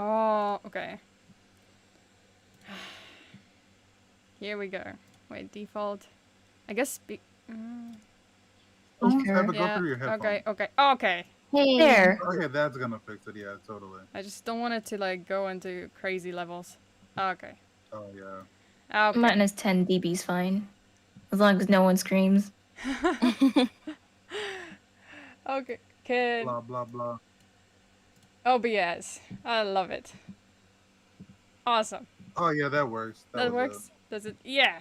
Oh, okay. Here we go. Wait, default. I guess Just have Sure. it go yeah. through your headphones. Okay. Hey. There. Okay, that's gonna fix it. Yeah, totally. I just don't want it to like go into crazy levels. Okay. Oh yeah. Okay. Minus 10 dB's fine. As long as no one screams. Okay. Can Blah blah blah. OBS. I love it. Awesome. Oh yeah, that works. That was works. Does it? Yeah.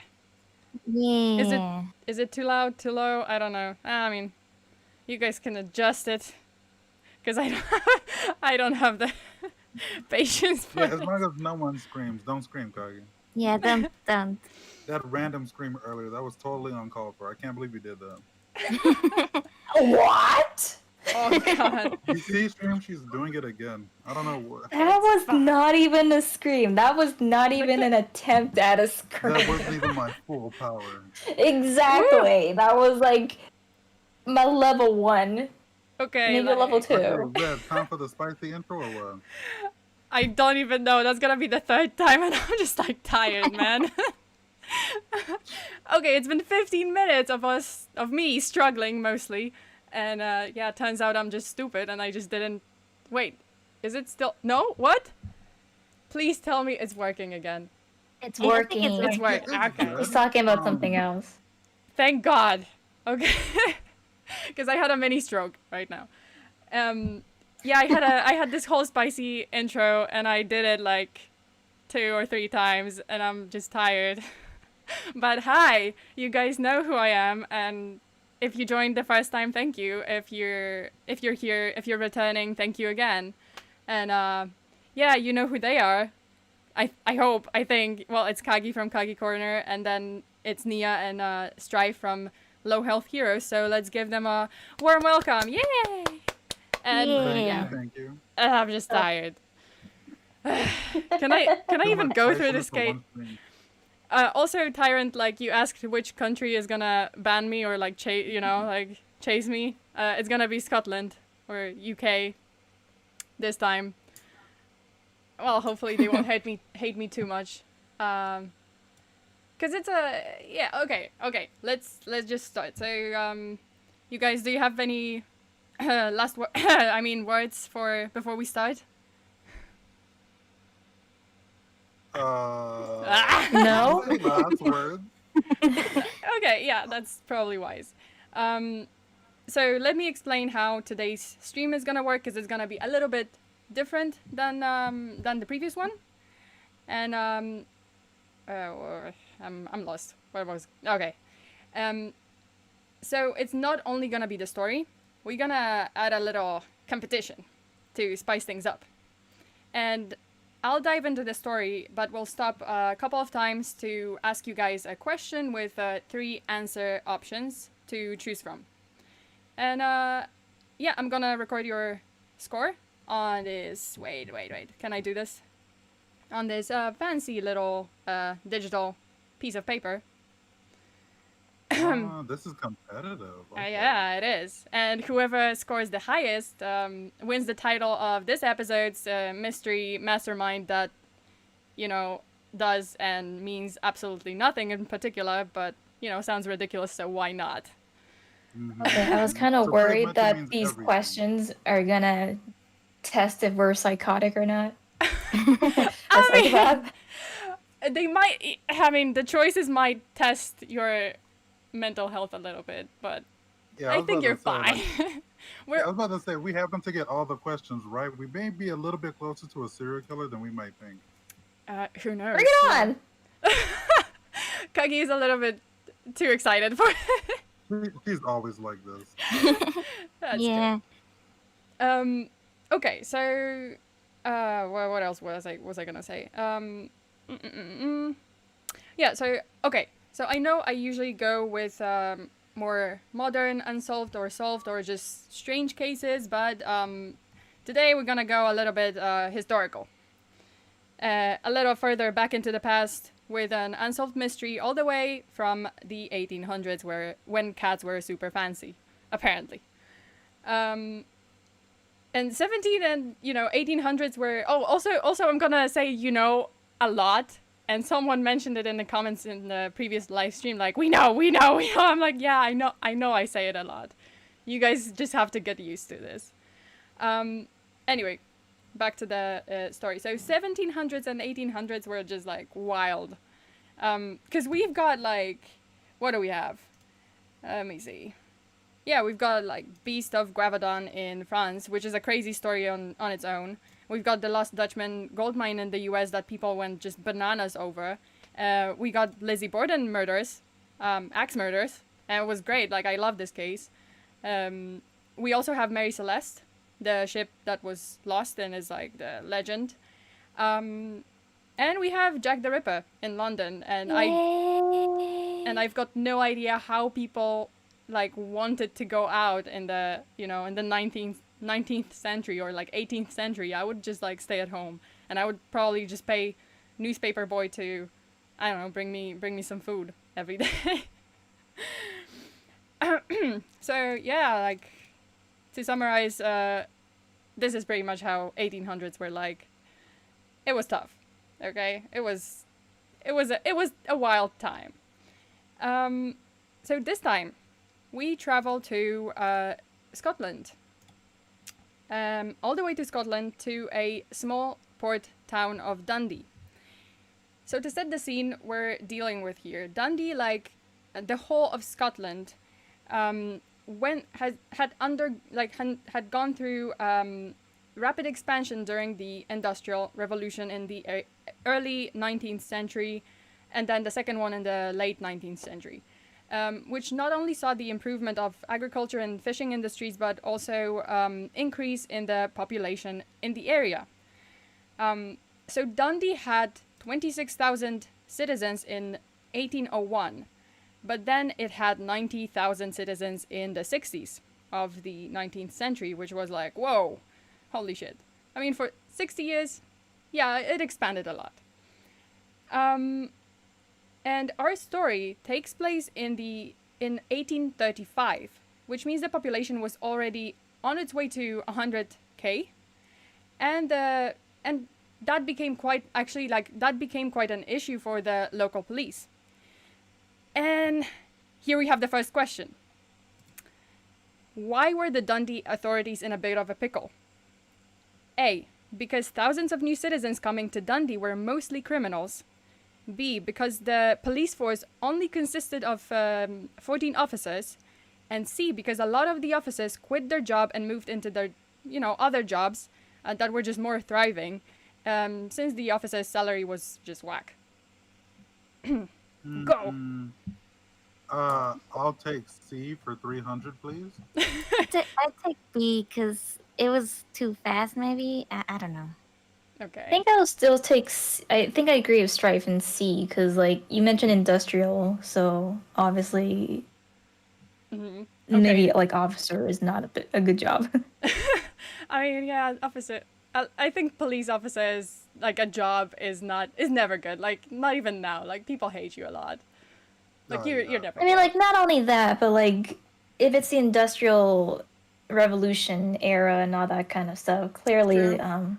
Yeah. Is it too loud? Too low? I don't know. I mean, you guys can adjust it. Cause I don't have the patience for Yeah, as it. long as no one screams, don't scream, Kagi. Yeah, don't. That random scream earlier, that was totally uncalled for. I can't believe you did that. What? Oh god. You see, stream, she's doing it again. I don't know what. That was not even a scream. That was not even an attempt at a scream. That wasn't even my full power. Exactly. That was like my level 1. Okay. Maybe like, level 2. Okay, Red, time for the spicy intro or what? I don't even know. That's gonna be the 3rd time, and I'm just like tired, man. Okay, it's been 15 minutes of me struggling mostly, and yeah, turns out I'm just stupid, and I just didn't. Wait, is it still? No, what? Please tell me it's working again. It's I think working. it's It's working. Okay. He's talking about something else. Thank God. Okay. Because I had a mini stroke right now. Yeah, I had this whole spicy intro, and I did it like 2 or 3 times, and I'm just tired. But hi, you guys know who I am, and if you joined the first time, thank you. If you're here, if you're returning, thank you again. And yeah, you know who they are. I hope, I think. Well, it's Kagi from Kagi Corner, and then it's Niha and Strife from Low Health Heroes. So let's give them a warm welcome. Yay! And Yeah. Thank you. I'm just tired. Can I even go through this gate? Also, Tyrant, like, you asked which country is gonna ban me or, like, chase me. It's gonna be Scotland or UK this time. Well, hopefully they won't hate me too much. Cause it's okay. Let's just start. So, you guys, do you have any words for before we start? No? Any last words? Okay, yeah, that's probably wise. So let me explain how today's stream is gonna work, because it's gonna be a little bit different than the previous one. And I'm lost. Where was? Okay. So it's not only gonna be the story. We're gonna add a little competition to spice things up. And I'll dive into the story, but we'll stop a couple of times to ask you guys a question with 3 answer options to choose from. And yeah, I'm gonna record your score on this. Wait. Can I do this? On this fancy little digital piece of paper. This is competitive. Okay. Yeah, it is. And whoever scores the highest wins the title of this episode's mystery mastermind that, does and means absolutely nothing in particular, but, sounds ridiculous, so why not? Mhm. Okay, I was kind of So pretty worried much it that means these everything. questions are gonna test if we're psychotic or not. Or I mean, psychopath. they might, the choices might test your mental health a little bit, but Yeah, I was think about you're to say, fine. like, I was about to say, we happen to get all the questions right. We may be a little bit closer to a serial killer than we might think. Who knows? Bring it on! Kagi is a little bit too excited for it. She's always like this. That's Yeah. good. Okay, so what else was I gonna say? Yeah, so okay. So I know I usually go with more modern unsolved or solved or just strange cases, but today we're gonna go a little bit historical. A little further back into the past with an unsolved mystery all the way from the 1800s when cats were super fancy, apparently. And and 17 and 1800s were also I'm gonna say a lot, and someone mentioned it in the comments in the previous live stream, like we know. I'm like, yeah, I know I say it a lot. You guys just have to get used to this. Anyway, back to the story. So 1700s and 1800s were just like wild, because we've got like, what do we have? Let me see. Yeah, we've got like Beast of Gravadon in France, which is a crazy story on its own. We've got the Lost Dutchman gold mine in the US that people went just bananas over. We got Lizzie Borden murders, axe murders, and it was great. Like, I love this case. We also have Mary Celeste, the ship that was lost and is like the legend. And we have Jack the Ripper in London, and I've got no idea how people like wanted to go out in the in the 19th century or like 18th century. I would just like stay at home, and I would probably just pay newspaper boy to, I don't know, bring me some food every day. So yeah, like, to summarize, this is pretty much how 1800s were like. It was tough, okay? It was a wild time. So this time, we travel to Scotland. All the way to Scotland, to a small port town of Dundee. So to set the scene we're dealing with here, Dundee, like the whole of Scotland, had gone through rapid expansion during the Industrial Revolution in the early 19th century, and then the second one in the late 19th century. Which not only saw the improvement of agriculture and fishing industries, but also increase in the population in the area. So Dundee had 26,000 citizens in 1801, but then it had 90,000 citizens in the 60s of the 19th century, which was like, whoa, holy shit. I mean, for 60 years, yeah, it expanded a lot. And our story takes place in 1835, which means the population was already on its way to 100K, and that became quite an issue for the local police. And here we have the first question. Why were the Dundee authorities in a bit of a pickle? A, because thousands of new citizens coming to Dundee were mostly criminals. B, because the police force only consisted of 14 officers. And C, because a lot of the officers quit their job and moved into their, other jobs that were just more thriving, since the officer's salary was just whack. Go! I'll take C for 300, please. I take B because it was too fast, maybe? I don't know. Okay. I think I'll still take. I think I agree with Strife and C because, like, you mentioned industrial, so obviously, maybe like officer is not a good job. I mean, yeah, officer. I think police officers, like, a job is never good. Like, not even now. Like, people hate you a lot. Like, you're never. I mean, like, not only that, but like, if it's the industrial revolution era and all that kind of stuff, clearly, True.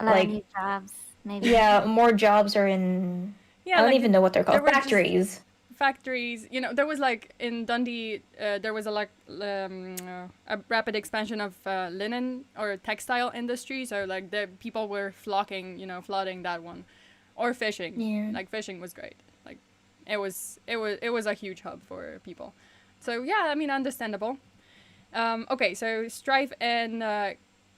A lot like, of new jobs, maybe. yeah, more jobs are in. Yeah, I don't like, even know what they're there called. were just Factories. Factories. There was, like, in Dundee, there was a rapid expansion of linen or textile industry. So, like, the people were flooding that one, or fishing. Yeah. Like, fishing was great. Like, it was a huge hub for people. So yeah, I mean, understandable. Okay, so Strife and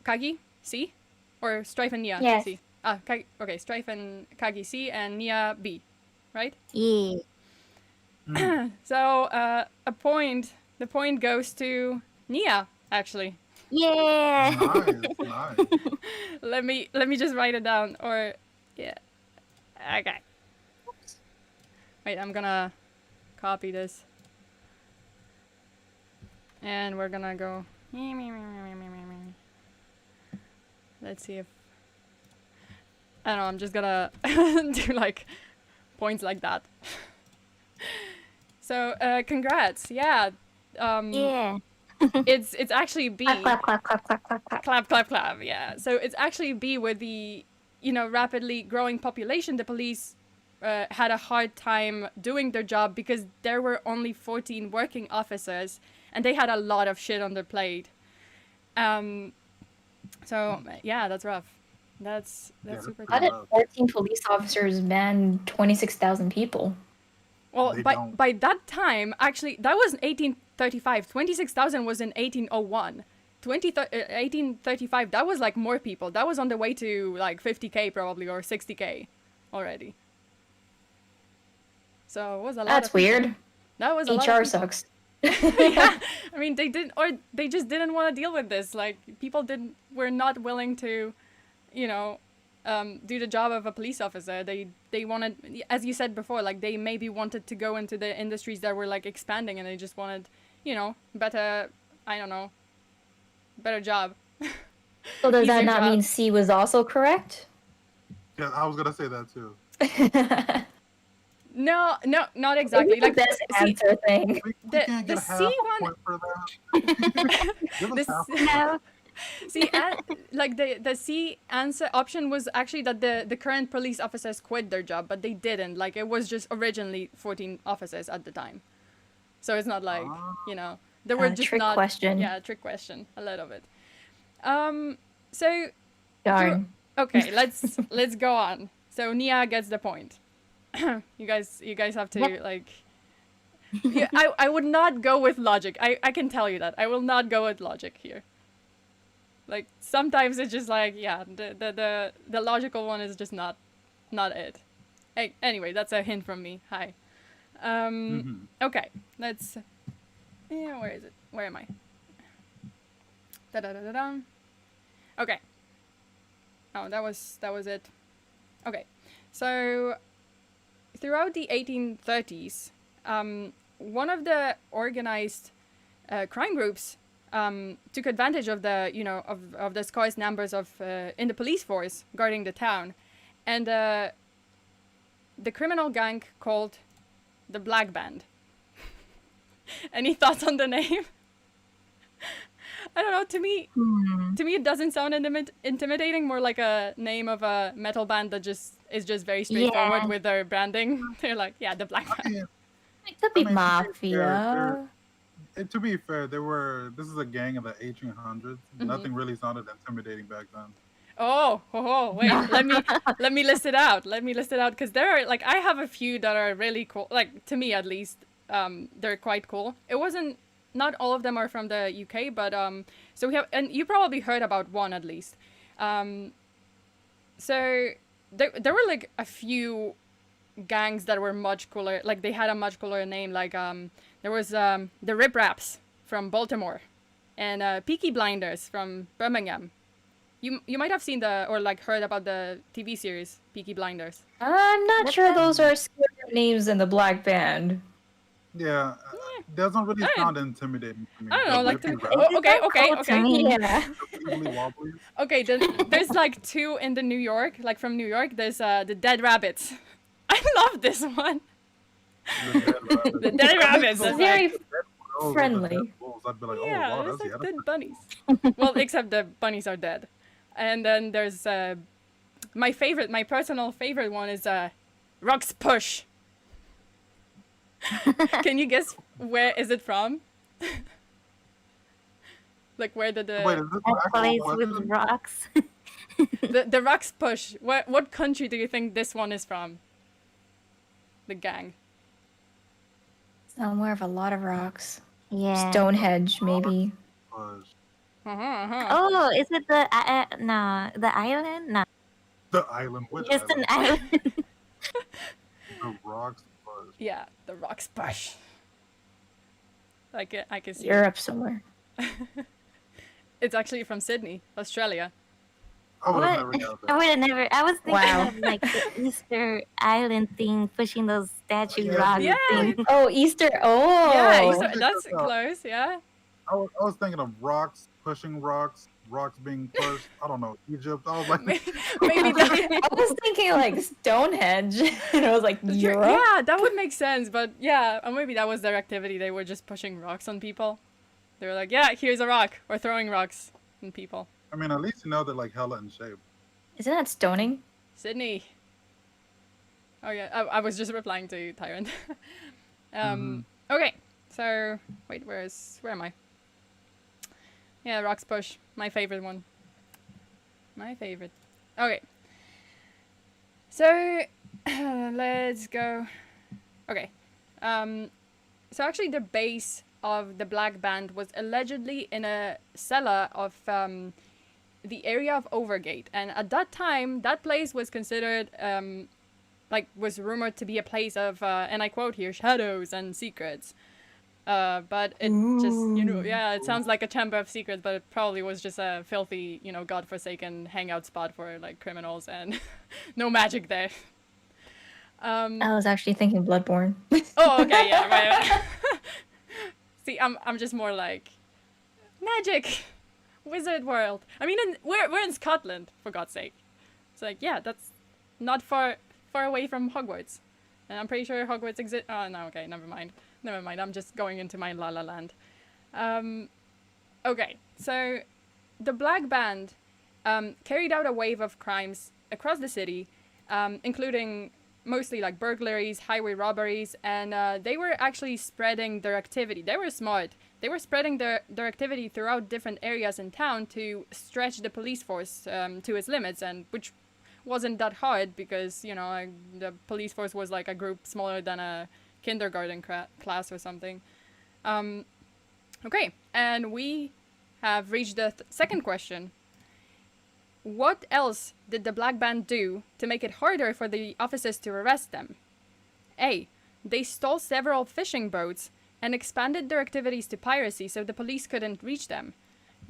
Kagi, C? Or Strife and Niha, Yes. C? Okay, Strife and Kagi, C, and Niha, B, right? Yeah. So, the point goes to Niha, actually. Yeah. Nice. Let me just write it down, or, yeah. Okay. Wait, I'm gonna copy this. And we're gonna go. Let's see if. I don't know, I'm just gonna do like points like that. So, congrats. Yeah. Yeah. It's actually B. Clap, clap, clap, clap, clap, clap, clap. Clap, clap, clap. Yeah. So it's actually B with the, rapidly growing population. The police had a hard time doing their job because there were only 14 working officers, and they had a lot of shit on their plate. So yeah, that's rough. That's super How tough. did 14 police officers man 26,000 people? Well, They by don't. by that time, actually, that was in 1835. 26,000 was in 1801. 1835, that was like more people. That was on the way to like 50K probably, or 60K already. So it was a lot. That's of people. weird. That was a lot. HR Of people. sucks. Yeah, I mean they just didn't want to deal with this. Like people were not willing to, do the job of a police officer. They wanted, as you said before, like they maybe wanted to go into the industries that were like expanding, and they just wanted, better, I don't know, better job. So does that Easier not job. mean C was also correct? Yeah, I was gonna say that too. No, not exactly. Like Like the best see, answer thing. We The- can't the get half C a one- point for that. Give us This- half a No. See, like the C answer option was actually that the current police officers quit their job, but they didn't. Like it was just originally 14 officers at the time, so it's not like there were just Trick not. question. Yeah, trick question, a little bit. So Darn. okay, let's go on. So Nia gets the point. you guys have to Yep. like. Yeah, I would not go with logic. I can tell you that I will not go with logic here. Like sometimes it's just like the logical one is just not it. Anyway, that's a hint from me. Hi. Okay, let's. Yeah, where is it? Where am I? Da da da da da. Okay. Oh, that was it. Okay, so throughout the 1830s, one of the organized crime groups took advantage of the of the scarce numbers of in the police force guarding the town, and the criminal gang called the Black Band. Any thoughts on the name? I don't know. To me, it doesn't sound intimidating. More like a name of a metal band that is just very straightforward Yeah. with their branding. They're like, yeah, the Black Band. Yeah. It could be I mean, mafia. To be fair, this is a gang in the 1800s. Nothing really sounded intimidating back then. Oh, wait. Let me list it out. Because there are like I have a few that are really cool. Like to me at least, they're quite cool. It wasn't. Not all of them are from the UK, but so we have, and you probably heard about one at least. So there were like a few gangs that were much cooler. Like they had a much cooler name. Like there was the Rip Raps from Baltimore, and Peaky Blinders from Birmingham. You might have seen or like heard about the TV series Peaky Blinders. I'm not What's sure that? those are scarier names than the Black Band. Yeah, doesn't really I- sound intimidating to me. I don't know, The like Rippy to, Rap, oh, okay, It's so cool to me. Yeah. the Wibbly Wobblies. Okay, there's like two in the New York, like from New York. There's the Dead Rabbits. I love this one. The Dead Rabbits. The Dead Rabbits. Those That's Very Those are the friendly. Dead Wolves. I'd be like, oh yeah, wow, there's that's like the dead bunnies. Well, except the bunnies are dead. And then there's my personal favorite one is Rock's Push. Can you guess where is it from? Like where did Wait, the is this That an actual place with question? rocks. the Rock's Push? What country do you think this one is from? The gang. Somewhere of a lot of rocks. Yeah. Stonehenge, maybe. Push. Oh, is it no, the island? No, The island. Which just an island? island. The rocks. Push. Yeah, the Rock's Push. I can see. Europe somewhere. It's actually from Sydney, Australia. I would have What? never got I that. would have never. I was thinking Wow. of like the Easter Island thing, pushing those statue Yeah. rocks Yeah. thing. Oh, Easter. Oh. Yeah, Check that's this out. close. Yeah. I was thinking of rocks, pushing rocks, rocks being pushed. I don't know, Egypt. I was like, Maybe that. I was thinking like Stonehenge, and I was like Europe. Yeah, that would make sense. But yeah, or maybe that was their activity. They were just pushing rocks on people. They were like, yeah, here's a rock, or throwing rocks at people. I mean, at least you know they're like hella in shape. Isn't that stoning? Sydney. Oh yeah, I was just replying to Tyrant. Okay, so wait, where am I? Yeah, Rocks Push, my favorite one. My favorite. Okay. So let's go. Okay. So actually, the base of the Black Band was allegedly in a cellar of the area of Overgate, and at that time, that place was considered was rumored to be a place of, and I quote here, shadows and secrets. But it just, it sounds like a chamber of secrets, but it probably was just a filthy, godforsaken hangout spot for like criminals and no magic there. I was actually thinking Bloodborne. Oh, okay, yeah, right. See, I'm just more like magic, wizard world. I mean, we're in Scotland, for God's sake. It's like, yeah, that's not far away from Hogwarts, and I'm pretty sure Hogwarts exists. Oh no, okay, never mind. I'm just going into my La La Land. Okay, so the Black Band carried out a wave of crimes across the city, including mostly like burglaries, highway robberies, and they were actually spreading their activity. They were smart. They were spreading their activity throughout different areas in town to stretch the police force to its limits, and which wasn't that hard because, the police force was like a group smaller than a kindergarten class or something. Okay, and we have reached the second question. What else did the Black Band do to make it harder for the officers to arrest them? A. They stole several fishing boats and expanded their activities to piracy so the police couldn't reach them.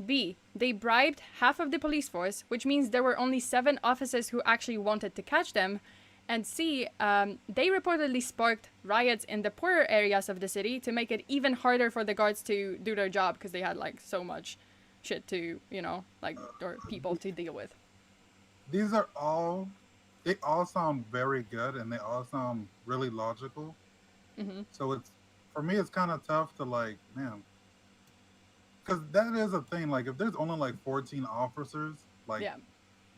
B. They bribed half of the police force, which means there were only 7 officers who actually wanted to catch them. And C. They reportedly sparked riots in the poorer areas of the city to make it even harder for the guards to do their job because they had like so much shit to, or people to deal with. They all sound very good and they all sound really logical. Mm-hmm. So for me, it's kind of tough to like, man, because that is a thing. Like if there's only like 14 officers, like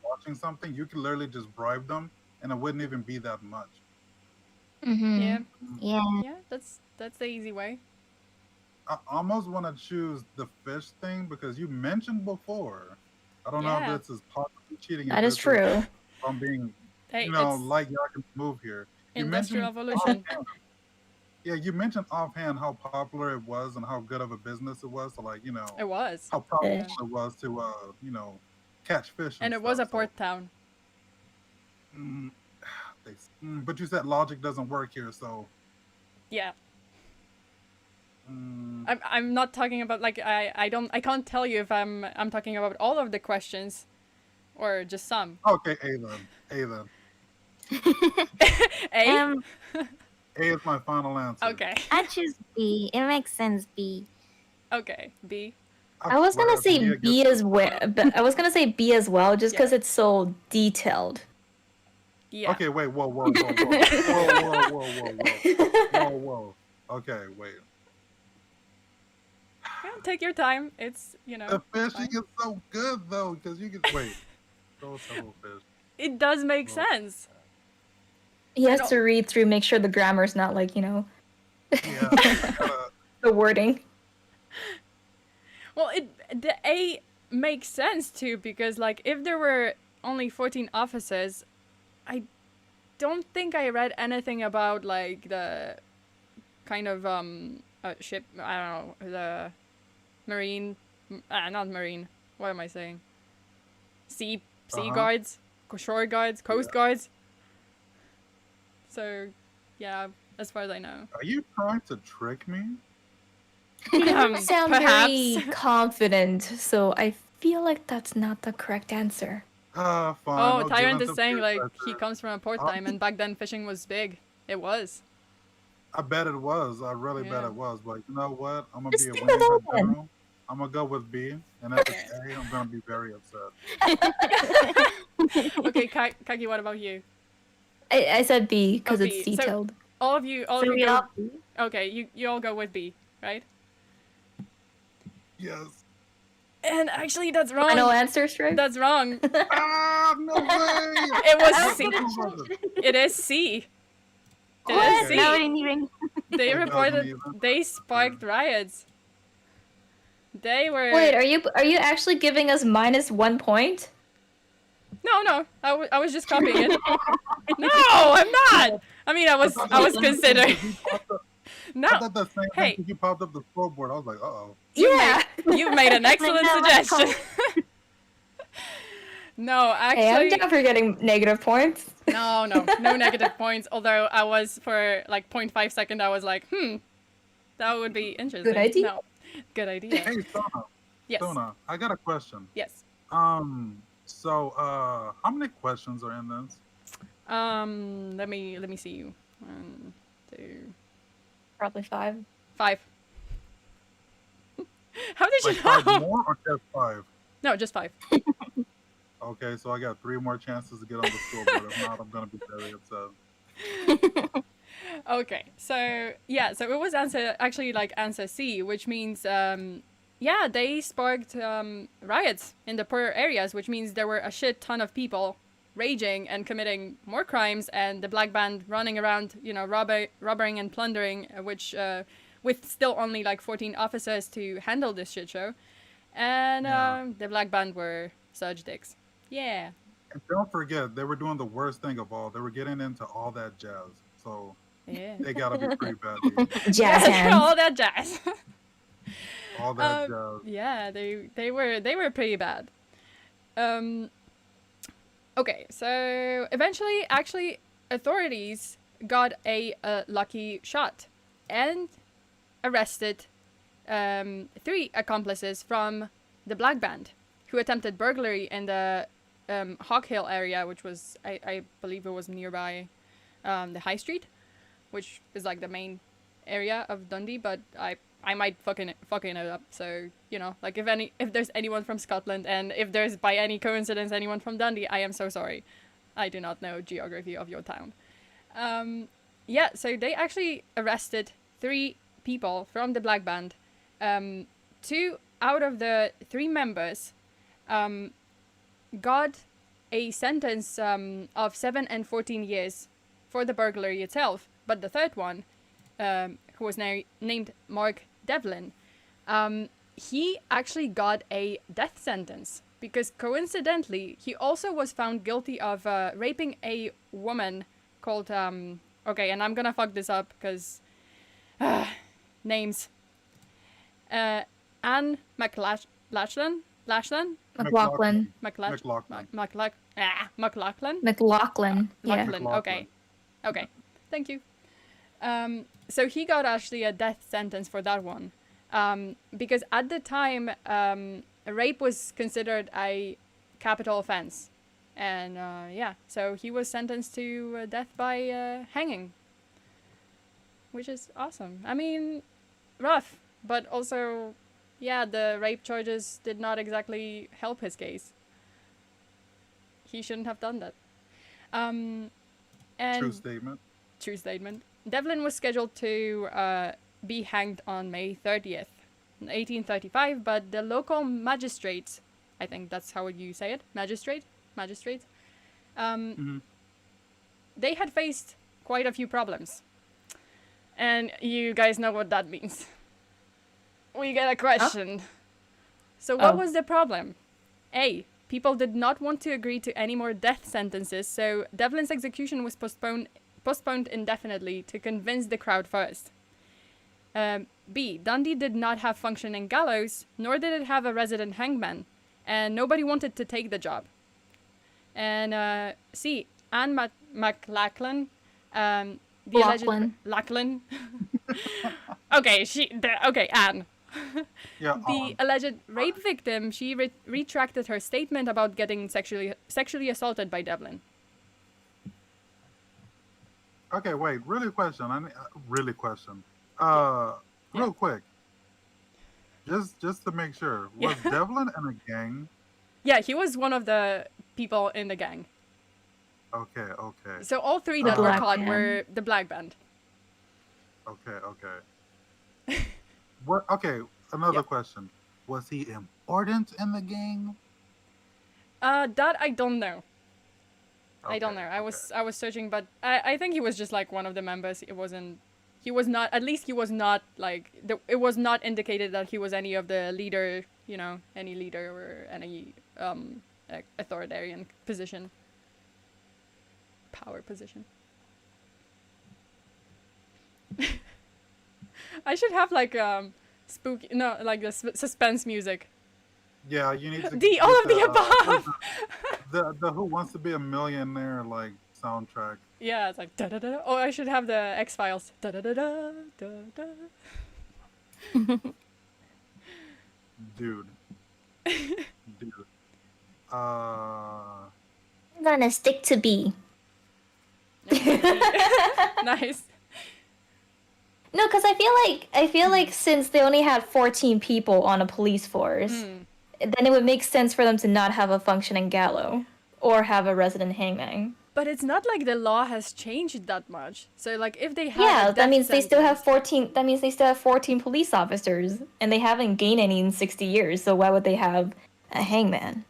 watching something, you can literally just bribe them and it wouldn't even be that much. Mm-hmm. Yeah, that's the easy way. I almost want to choose the fish thing because you mentioned before. I don't know if this is possibly cheating. That is true. I'm being, Hey, like y'all can move here. Industrial Revolution. Yeah, you mentioned offhand how popular it was and how good of a business it was. So like, it was how popular it was to, catch fish. And it was a port town. But you said logic doesn't work here, so. Yeah. I'm not talking about like I can't tell you if I'm talking about all of the questions or just some. Okay, A then. A? A is my final answer. Okay. I choose B. It makes sense, B. Okay, B. I was gonna say B as well, but I was gonna say B as well, just because it's so detailed. Yeah. Okay, wait, whoa. Okay, wait. Yeah, take your time. It's, The fishing is so good, though, because you can... Wait. Throw several fish. It does make sense. He has to read through, make sure the grammar's not like, Yeah. the wording. Well, the A makes sense, too, because, like, if there were only 14 officers, I don't think I read anything about, like, the kind of, ship, I don't know, the marine, not marine, what am I saying? Sea guards, shore guards, coast guards. So, yeah, as far as I know. Are you trying to trick me? He doesn't sound very confident, so I feel like that's not the correct answer. Fine. Oh, Tyrant is saying, like, he comes from a port time, and back then fishing was big. It was. I bet it was. I really bet it was. But you know what? I'm going to be a Just winning general. I'm going to go with B. And if it's A, I'm going to be very upset. Okay, Kagi, what about you? I said B because it's detailed. So all of you go... Okay, you all go with B, right? Yes. And actually, that's wrong. Final answer, Strife? That's wrong. Ah, no way. It was C. It is C. It What? is C. No, I didn't even. They It reported doesn't even- they sparked riots. They were. Wait, are you actually giving us -1 point? No. I was just copying it. No, I'm not. I mean, I was considering. No. I thought the same Hey. thing 'cause you popped up the scoreboard. I was like, uh-oh. Yeah. You've made an excellent No, that's suggestion. No, Hey, I'm actually, down for getting negative points. no negative points. Although I was for like 0.5 second, I was like, that would be interesting. Good idea. No, good idea. Hey, Sona. Yes, Sona, I got a question. yes. So, how many questions are in this? Let me see you. 1, 2, Probably 5. 5. How did Like you 5 know? more or just 5? No, just 5. Okay, so I got 3 more chances to get on the scoreboard. If not, I'm gonna be very upset. Okay, so yeah, so it was answer C, which means they sparked riots in the poorer areas, which means there were a shit ton of people raging and committing more crimes, and the black band running around, robbing and plundering, which with still only like 14 officers to handle this shit show, and Yeah. the black band were such dicks. Yeah. And don't forget, they were doing the worst thing of all. They were getting into all that jazz. So Yeah. they gotta be pretty bad. Dude. Jazz hands. All that jazz. All that jazz. Yeah, they were pretty bad. Okay, so eventually, actually, authorities got a lucky shot and arrested 3 accomplices from the black band who attempted burglary in the Hawk Hill area, which was I believe it was nearby the High Street, which is like the main area of Dundee, but I might fucking it up. So, like if there's anyone from Scotland and if there's by any coincidence anyone from Dundee, I am so sorry. I do not know geography of your town. So they actually arrested 3 people from the black band. 2 out of the 3 members got a sentence of 7 and 14 years for the burglary itself, but the third one, who was named Mark Devlin, he actually got a death sentence because coincidentally he also was found guilty of raping a woman called okay, and I'm gonna fuck this up because names. Anne McLachlan. McLaughlin. McLachlan. Yeah. Okay. Thank you. So he got actually a death sentence for that one. Because at the time, rape was considered a capital offense. And so he was sentenced to death by hanging. Which is awesome. I mean, rough, but also, the rape charges did not exactly help his case. He shouldn't have done that. And True statement. Devlin was scheduled to be hanged on May 30th, 1835, but the local magistrates, I think that's how you say it, magistrates, they had faced quite a few problems. And you guys know what that means. We get a question. So what was the problem? A, people did not want to agree to any more death sentences, so Devlin's execution was postponed indefinitely to convince the crowd first. B, Dundee did not have functioning gallows, nor did it have a resident hangman, and nobody wanted to take the job. And C, Anne McLachlan, the Lachlan. Lachlan. Okay, Anne. Yeah. The alleged rape victim, she retracted her statement about getting sexually assaulted by Devlin. Okay, wait. Really question. Real quick. Just to make sure, was Devlin in a gang? Yeah, he was one of the people in the gang. Okay. So all 3 The that were black caught band. were the black band. Okay. What? Okay. Another question. Was he important in the gang? That I don't know. I don't Okay, know. okay. I was searching, but I think he was just like one of the members. It wasn't. He was not. At least he was not like. It was not indicated that he was any of the leader. You know, any leader or any authoritarian position. Power position. I should have like spooky. No, like the suspense music. Yeah, you need to The all of the above. the Who Wants to Be a Millionaire like soundtrack. Yeah, it's like da da da. Or I should have the X-Files. Da da da da da da. Dude. Dude. I'm gonna stick to B. Nice. No, because I feel like since they only had 14 people on a police force, then it would make sense for them to not have a functioning gallows or have a resident hangman. But it's not like the law has changed that much. So like if they have Yeah, a that means death they still have sentence- 14. That means they still have 14 police officers, and they haven't gained any in 60 years. So why would they have a hangman?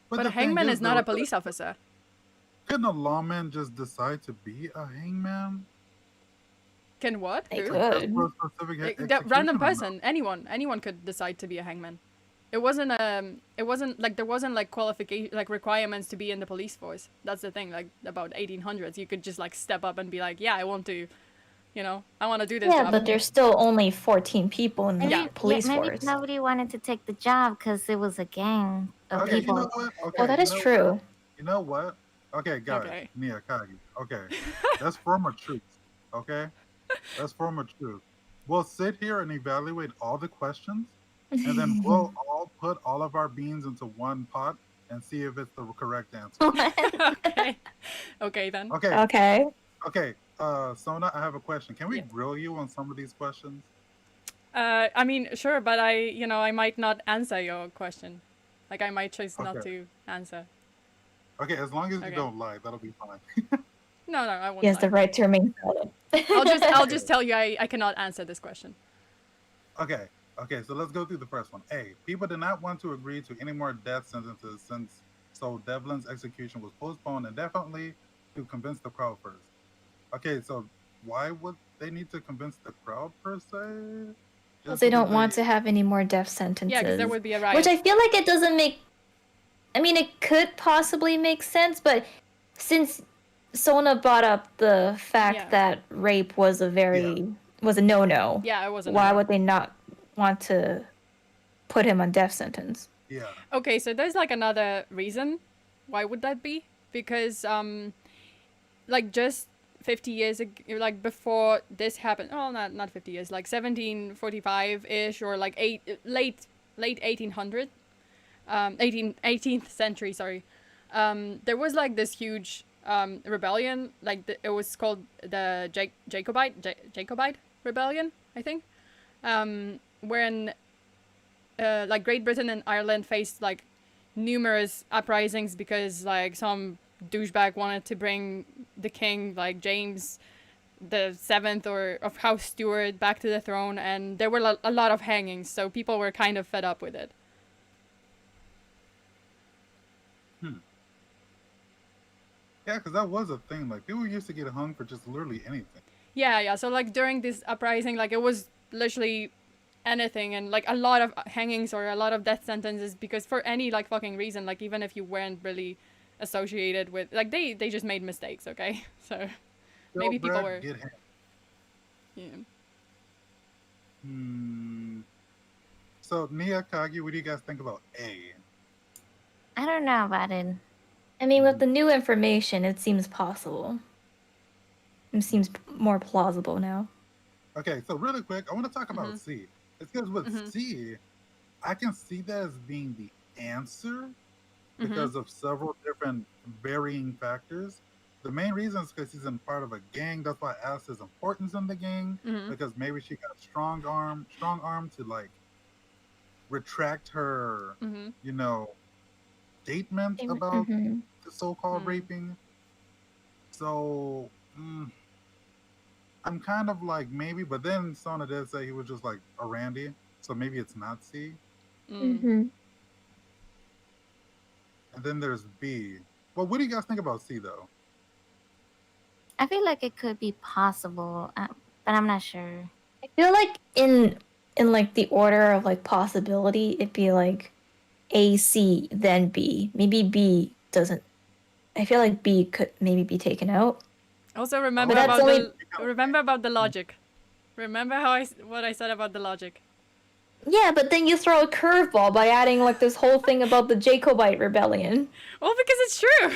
But the a thing hangman is not though, a police officer. Couldn't a lawman just decide to be a hangman? Can what? They Who? could. For a specific That random execution or person, anyone could decide to be a hangman. It wasn't like there wasn't like qualification like requirements to be in the police force. That's the thing. Like about 1800s, you could just like step up and be like, yeah, I want to, you know, I want to do this Yeah, job. but there's still only 14 people in the Yeah. police maybe force. nobody wanted to take the job because it was a gang of Okay, you people. know what? Okay, Oh, that you is know true. what? You know what? Okay, guys, Okay. Niha, Kagi. Okay, let's form a truth. Okay, let's form a truth. We'll sit here and evaluate all the questions, and then we'll all put all of our beans into one pot and see if it's the correct answer. Okay. Okay then. Okay, Okay. okay. Sona, I have a question. Can we Yes. grill you on some of these questions? I mean, sure, but I might not answer your question. Like I might choose not Okay. to answer. Okay, as long as you Okay. don't lie, that'll be fine. No, I won't. He has lie. the right to remain silent. I'll just tell you I cannot answer this question. Okay, okay, so let's go through the first one. A, people did not want to agree to any more death sentences so Devlin's execution was postponed indefinitely to convince the crowd first. Okay, so why would they need to convince the crowd per se? Because they don't want to have any more death sentences. Yeah, because there would be a riot. Which I feel like it doesn't make. I mean, it could possibly make sense, but since Sona brought up the fact Yeah. that rape was a no-no, Yeah, it wasn't. why would they not want to put him on death sentence? Yeah. Okay, so there's like another reason. Why would that be? Because like just 50 years ago, like before this happened. Oh, not 50 years. Like 1745-ish or like late 1800. 18th century, sorry. There was like this huge rebellion, like it was called the Jacobite rebellion, I think, when like Great Britain and Ireland faced like numerous uprisings because like some douchebag wanted to bring the king, like James the 7th or of House Stuart, back to the throne, and there were a lot of hangings, so people were kind of fed up with it. Yeah, because that was a thing. Like, people used to get hung for just literally anything. Yeah. So like during this uprising, like it was literally anything, and like a lot of hangings or a lot of death sentences because for any like fucking reason, like even if you weren't really associated with, like they just made mistakes, okay? So maybe Bill people Bragg were. get hanged. Yeah. So, Niha, Kagi, what do you guys think about A? I don't know about it. I mean, with the new information, it seems possible. It seems more plausible now. Okay, so really quick, I want to talk about C. It's because with C, I can see that as being the answer because of several different varying factors. The main reason is because he's in part of a gang. That's why I asked his importance in the gang, because maybe she got strong arm to like retract her, you know, statement about the so-called raping. So I'm kind of like maybe, but then Sona did say he was just like a Randy, so maybe it's not C. Mm-hmm. And then there's B. Well, what do you guys think about C though? I feel like it could be possible, but I'm not sure. I feel like in like the order of like possibility, it'd be like A, C, then B. Maybe B doesn't. I feel like B could maybe be taken out. Also remember But that's about only- the logic. Remember what I said about the logic. Yeah, but then you throw a curveball by adding like this whole thing about the Jacobite rebellion. Well, because it's true.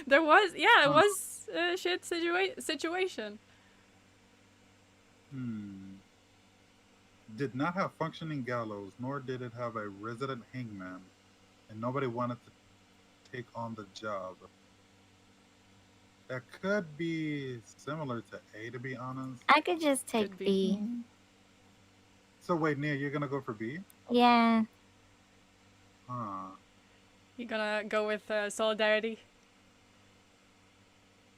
It was a shit situation. Did not have functioning gallows, nor did it have a resident hangman, and nobody wanted to take on the job. That could be similar to A, to be honest. I could just take Could be. B. So wait, Nia, you're gonna go for B? Yeah. Huh. You gonna go with solidarity?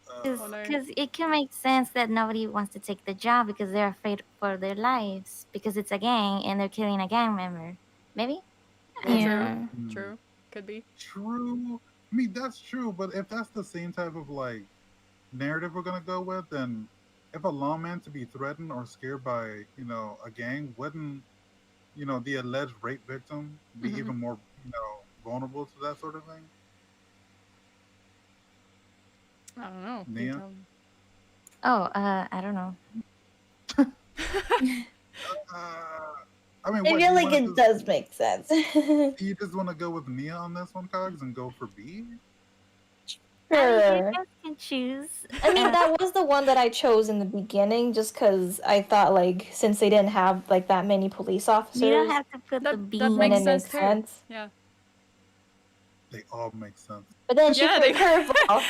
Oh, no. Because it can make sense that nobody wants to take the job because they're afraid for their lives because it's a gang and they're killing a gang member. Maybe? Yeah. True. Could be. True. I mean, that's true, but if that's the same type of like narrative we're gonna go with, then if a lawman to be threatened or scared by, a gang, wouldn't, the alleged rape victim be even more, vulnerable to that sort of thing? I don't know. Nia? I don't know. I mean, I what, feel you like wanna it does make sense. You just want to go with Nia on this one, Cogs, and go for B? Sure. You guys can choose. I mean, that was the one that I chose in the beginning, just because I thought, like, since they didn't have like that many police officers, You don't have to put the That B. that then makes it sense makes too. sense. Yeah. They all make sense. But then she Yeah, threw a they- curveball.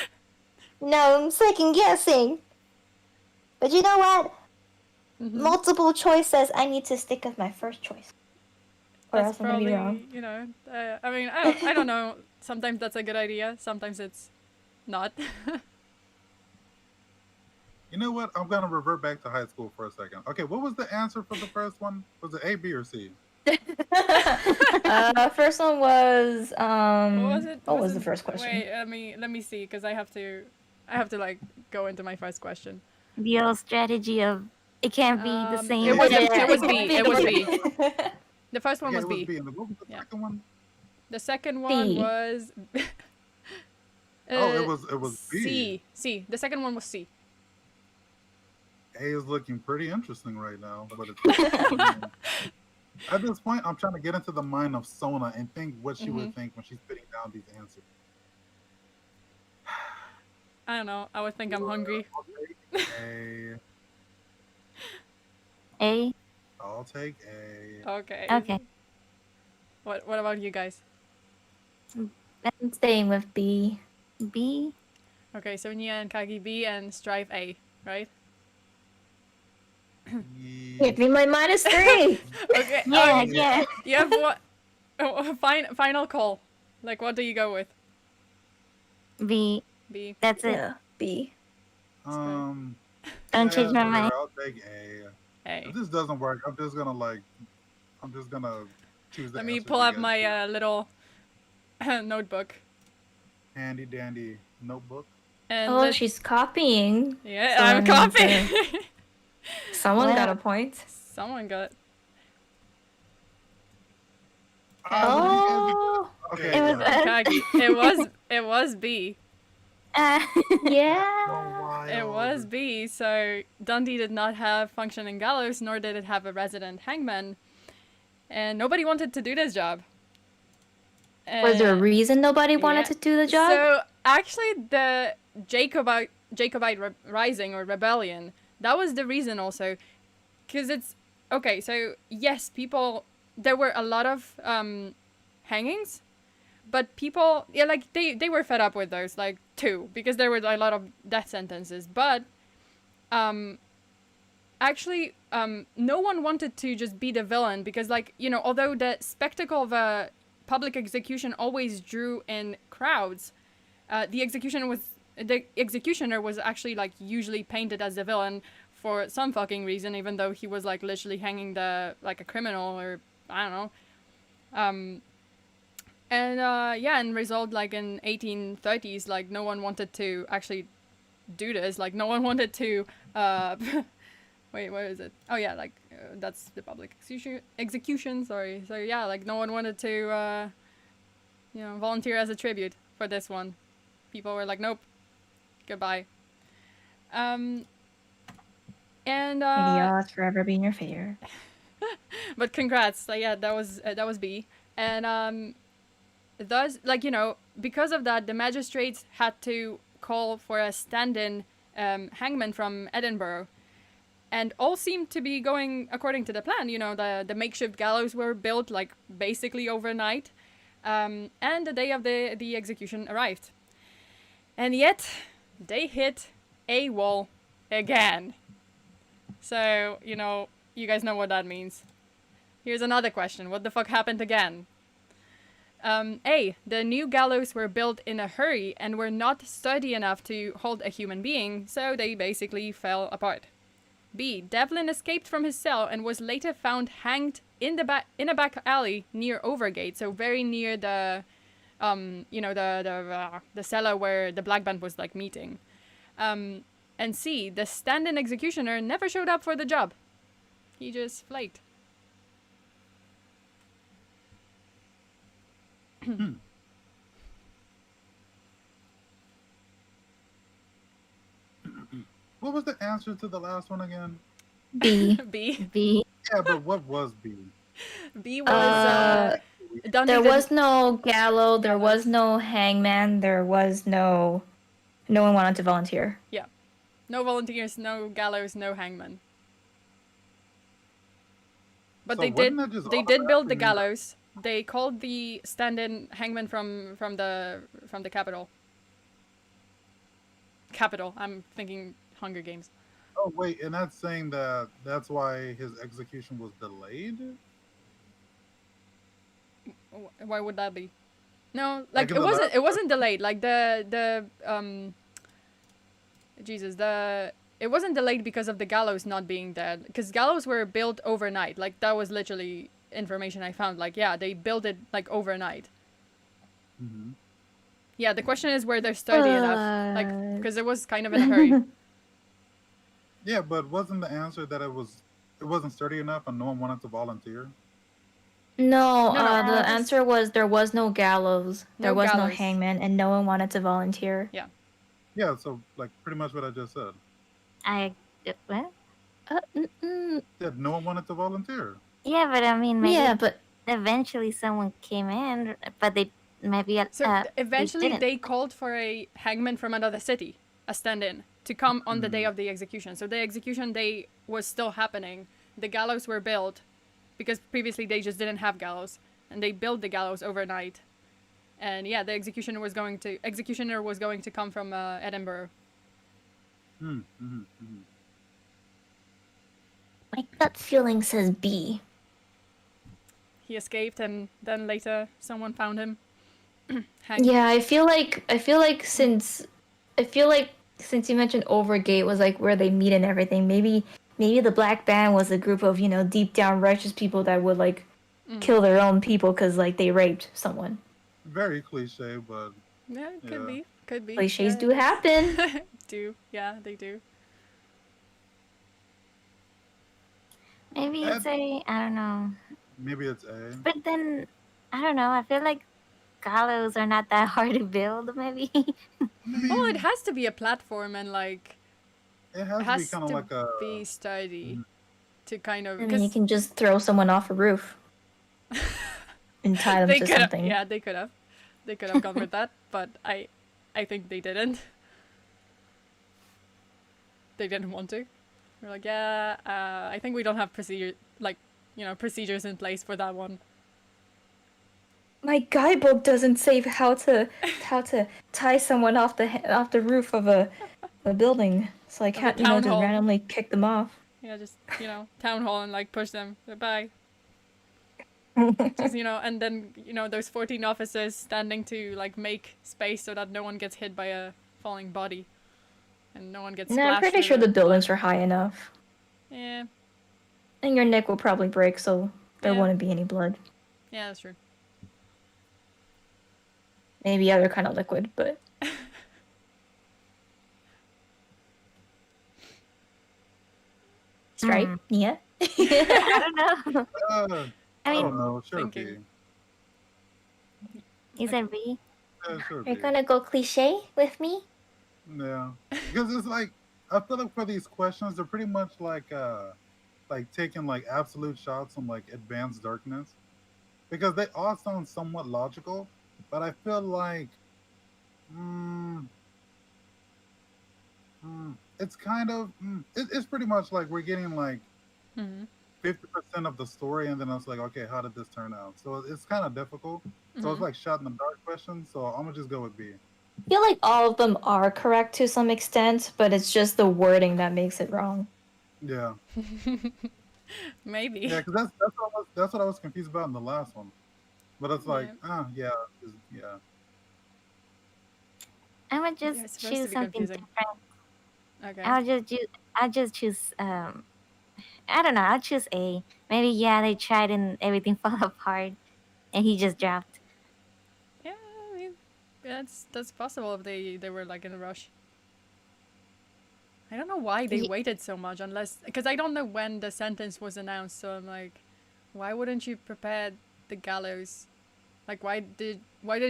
No, I'm second guessing. But you know what? Mhm. Multiple choice says I need to stick with my first choice, or That's else I'm gonna be wrong. probably, I mean, I don't know. Sometimes that's a good idea. Sometimes it's not. You know what? I'm gonna revert back to high school for a second. Okay, what was the answer for the first one? Was it A, B, or C? First one was What was it? What was the first question? Wait, let me see, because I have to like go into my first question. The old strategy of it can't be the same. It was Yeah, it was B. It was B. B. The first one Okay, was it was B. B. And what was the Yeah. second one? The second one C. was. It was B. C. The second one was C. A is looking pretty interesting right now, but it's at this point, I'm trying to get into the mind of Sona and think what she would think when she's spitting down these answers. I don't know. I would think I'm hungry. A. A. I'll take A. Okay. Okay. What about you guys? I'm staying with B. B. Okay, so Niha and Kagi B and Strife A, right? Give me my -3. Okay. Yeah, okay. yeah. You have what? Final call. Like, what do you go with? B. B. That's it. Yeah, B. Don't yeah, change my mind. I'll take A. A. If this doesn't work, I'm just gonna choose the Let me answer pull you up guys my choose. little notebook. Handy dandy notebook. And Oh, she's copying. yeah, so I'm I'm copying. Someone Wow. got a point. Someone got. Oh, Okay. It was Kagi. It was B. yeah. It was B. So Dundee did not have functioning gallows, nor did it have a resident hangman, and nobody wanted to do this job. Was there a And- reason nobody wanted yeah. to do the job? So actually, the Jacobite Rising or rebellion, that was the reason also, because it's okay. So yes, there were a lot of hangings, but people, yeah, like they were fed up with those, like 2, because there were a lot of death sentences. But actually, no one wanted to just be the villain, because, like, although the spectacle of a public execution always drew in crowds, the executioner was actually, like, usually painted as the villain for some fucking reason, even though he was, like, literally hanging a criminal or I don't know. And result, like in 1830s, like no one wanted to actually do this. Like no one wanted to. Wait, what is it? Oh yeah, like that's the public execution. Sorry. So yeah, like no one wanted to, volunteer as a tribute for this one. People were like, nope, goodbye. And Maybe odds forever being your favorite. but congrats, like yeah, that was B. And thus, like, because of that, the magistrates had to call for a stand-in hangman from Edinburgh, and all seemed to be going according to the plan. The makeshift gallows were built like basically overnight, and the day of the execution arrived, and yet they hit a wall again. So you guys know what that means. Here's another question: what the fuck happened again? A. The new gallows were built in a hurry and were not sturdy enough to hold a human being, so they basically fell apart. B. Devlin escaped from his cell and was later found hanged in a back alley near Overgate, so very near the cellar where the Black Band was like meeting. And C. The stand-in executioner never showed up for the job. He just flaked. What was the answer to the last one again? B. B. B. Yeah, but what was B? B was Dundee There was didn't- no gallows. There was no hangman. There was no one wanted to volunteer. no volunteers, no gallows, no hangman. But So they wouldn't that just did build the automatically mean- gallows. They called the stand-in hangman from the capital. Capital. I'm thinking Hunger Games. Oh wait, and that's saying that's why his execution was delayed? Why would that be? No, Like like in it the wasn't. last It wasn't delayed. Like it wasn't delayed because of the gallows not being there. Because gallows were built overnight. Like that was literally information I found. Like yeah, they built it like overnight. Mm-hmm. Yeah, the question is were they sturdy enough? Like because it was kind of in a hurry. Yeah, but wasn't the answer that it wasn't sturdy enough and no one wanted to volunteer? No, No, the this- answer was there was no gallows. There No was no gallows. hangman, and no one wanted to volunteer. Yeah, so like pretty much what I just said. What? That no one wanted to volunteer. Yeah, but I mean, maybe Yeah, but eventually someone came in, but they maybe So eventually didn't. they called for a hangman from another city, a stand-in, to come on the day of the execution. So the execution day was still happening. The gallows were built because previously they just didn't have gallows, and they built the gallows overnight. And yeah, the executioner was going to come from Edinburgh. Mm-hmm. my gut feeling says B. He escaped, and then later someone found him. Hanged. Yeah, I feel like since you mentioned Overgate was like where they meet and everything, maybe the Black Band was a group of, deep down righteous people that would like kill their own people because like they raped someone. Very cliche, but Yeah, it could Yeah. be. Could be. Cliches Yeah, do happen. Yeah, they do. Maybe it's I don't know. maybe it's A. But then, I don't know. I feel like gallows are not that hard to build, maybe. Well, it has to be a platform, and like It has, it has to be kind of like a. be sturdy to kind of. I mean, you can just throw someone off a roof and tie them They to could have. something. Yeah, they could have. They could have gone with that, but I think they didn't. They didn't want to. We're like, yeah, I think we don't have procedures in place for that one. My guidebook doesn't say how to tie someone off the roof of a building, so I can't town just hall. randomly kick them off. Yeah, just town hall and like push them. Bye. Just and then those 14 officers standing to like make space so that no one gets hit by a falling body, and no one gets. No, I'm splashed pretty with sure the blood. buildings are high enough, Yeah. and your neck will probably break, so There Yeah. wouldn't be any blood. Yeah, that's true. Maybe other kind of liquid, but Stripe, Nia. I don't know. I I don't mean, know. Sure thinking. be. is it B? Yeah, sure You're be. gonna go cliche with me? Yeah, because it's like I feel like for these questions, they're pretty much like taking like absolute shots on like advanced darkness because they all sound somewhat logical, but I feel like mm, it's kind of it's pretty much like we're getting like Mm-hmm. 50% of the story, and then I was like, okay, how did this turn out? So it's kind of difficult. So it's Mm-hmm. like shot in the dark questions. So I'm gonna just go with B. I feel like all of them are correct to some extent, but it's just the wording that makes it wrong. Yeah, Maybe. yeah, because that's what I was confused about in the last one. But it's like, yeah, yeah. I would Yeah, just it's supposed to choose be something confusing. different. Okay. I'll just choose I don't know, I'll choose A. Maybe yeah, they tried and everything fell apart and he just dropped. Yeah, I mean, that's possible if they were like in a rush. I don't know why they Ye- waited so much, unless because I don't know when the sentence was announced. So I'm like, why wouldn't you prepare the gallows? Like, why did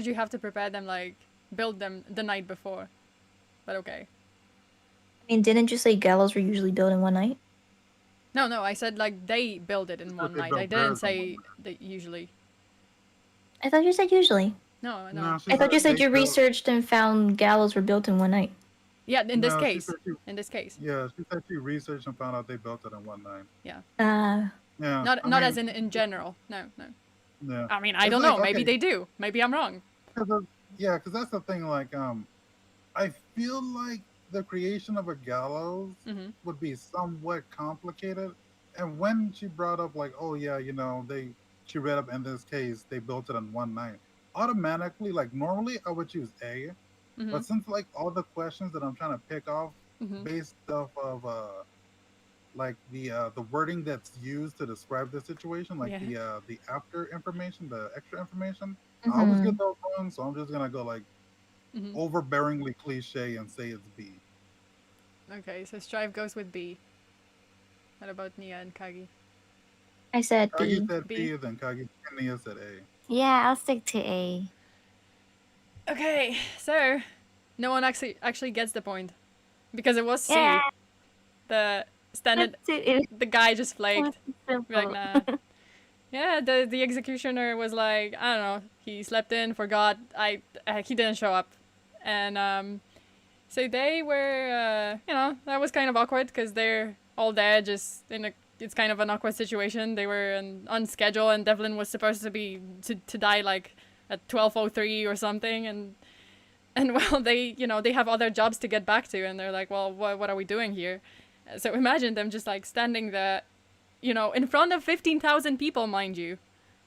you have to prepare them, like build them the night before? But okay. I mean, didn't you say gallows were usually built in one night? No, I said like they build it in Said one they night. I built didn't theirs in one say night. that usually. I thought you said usually. No. No, she I thought you said said they you built. researched and found gallows were built in one night. Yeah, in this No, she case. said she. In this case. Yeah, she said she researched and found out they built it in one night. Yeah. Yeah, I Not mean, as in general. No. yeah. I mean, I It's don't like, know. Maybe okay, they do. Maybe I'm wrong. yeah, because that's the thing. Like, I feel like the creation of a gallows Mm-hmm. would be somewhat complicated. And when she brought up like, oh yeah, she read up in this case they built it in one night. Automatically, like normally I would choose A, Mm-hmm. but since like all the questions that I'm trying to pick off Mm-hmm. based off of like the wording that's used to describe the situation, like Yeah. the after information, the extra information, I always Mm-hmm. get those wrong. So I'm just gonna go like Mm-hmm. overbearingly cliche and say it's B. Okay, so Strife goes with B. What about Nia and Kagi? I said Kagi B. said B. B, then Kagi and Nia said A. Yeah, I'll stick to A. Okay, so no one actually gets the point because it was C. Yeah, The standard. it's The guy just flaked. simple. Be like, nah. Yeah, the executioner was like, I don't know. He slept in, forgot. He didn't show up, and so they were, that was kind of awkward because they're all there, just it's kind of an awkward situation. They were on schedule, and Devlin was supposed to die like at 12:03 or something, and well, they have other jobs to get back to, and they're like, well, what are we doing here? So imagine them just like standing there, in front of 15,000 people, mind you.